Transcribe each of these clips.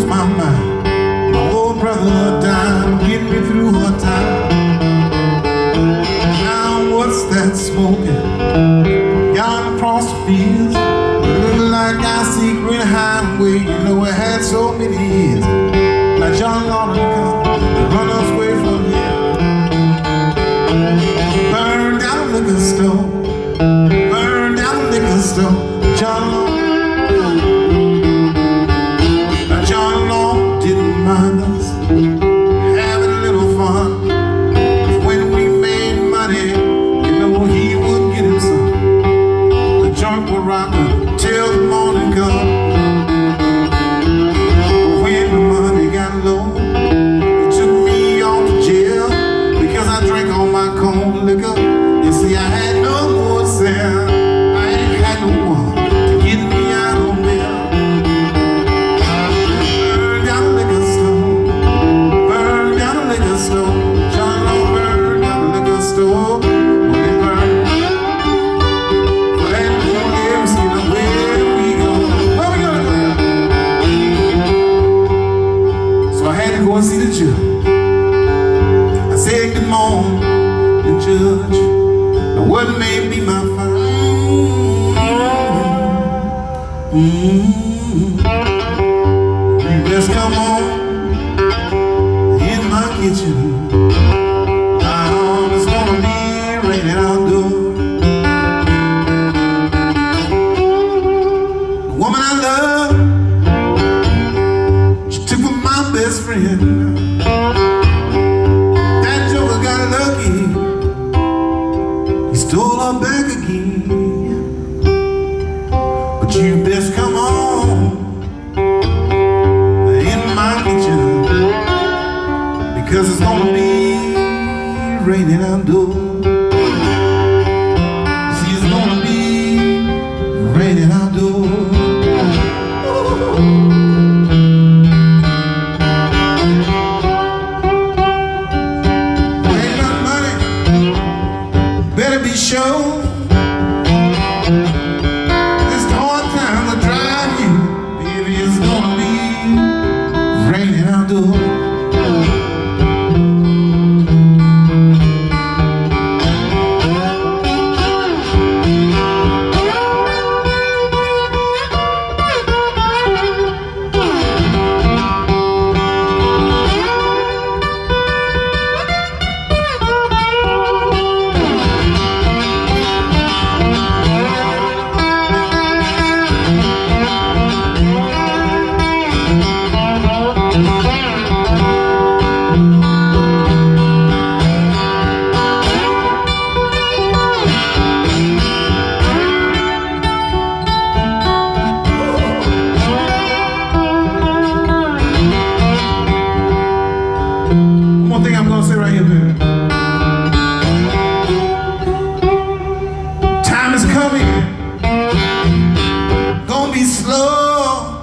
my mind. My old brother died, get me through her time. Now what's that smoking? Yonder across the fields, look like our secret highway. You know it had so many years. Now John Lawrence come to run us away from here. Burn down the liquor store, burn down the liquor store. John Lawrence. Now John Lawrence didn't mind us having a little fun. When we made money, you know he would get him some. The joint would rock till the morning come. But when the money got low, he took me off to jail because I drank all my cold liquor. You see, I had no more to sell. I ain't had no one to get me out of there. Burn down the liquor store, burn down the liquor store. John Lawrence burned down the liquor store. When it burned, for that we'll never see no where we go. Where we gonna go? So I had to go and see the judge. I said, good morning, judge. Now what may be my fine? You best come on in my kitchen. It's gonna be raining outdoors. The woman I love, she took from my best friend. That joker got lucky, he stole her back again. But you best come on in my kitchen, because it's gonna be raining outdoors. See, it's gonna be raining outdoors. Ain't got money, better be sure. This hard time to drive you, baby, it's gonna be raining outdoors. One thing I'm gonna say right here, baby. Time is coming, gonna be slow.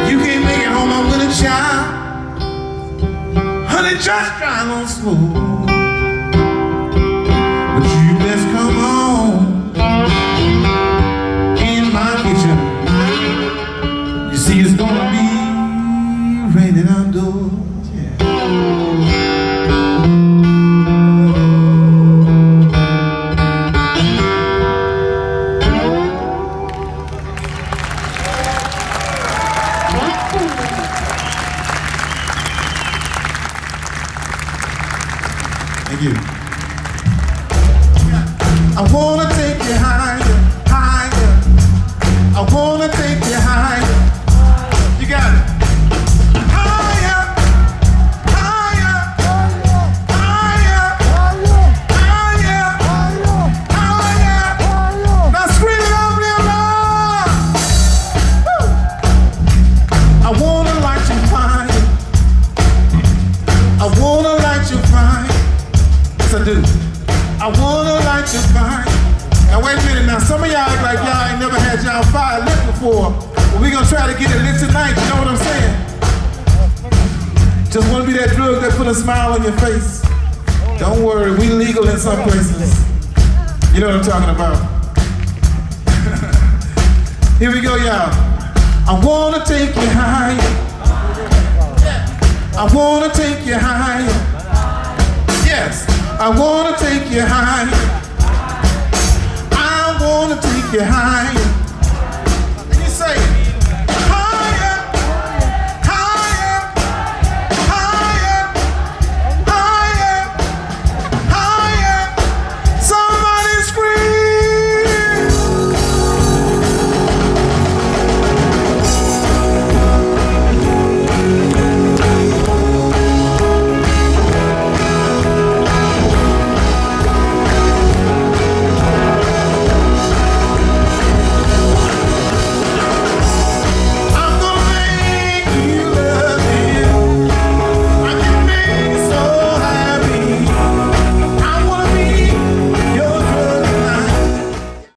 You can't make it home with a child, honey, just drive on slow. But you best come on in my kitchen. You see, it's gonna be raining outdoors. Thank you. I wanna take you higher, higher. I wanna take you higher. You got it. Higher, higher, higher, higher, higher. Now scream it out real loud. Woo. I wanna light you fire. I wanna light you fire. Yes, I do. I wanna light your fire. Now wait a minute, now some of y'all act like y'all ain't never had y'all fire lit before. But we gonna try to get it lit tonight, you know what I'm saying? Just wanna be that drug that put a smile on your face. Don't worry, we legal in some places. You know what I'm talking about. Here we go, y'all. I wanna take you higher. I wanna take you higher. Yes, I wanna take you higher. I wanna take you higher.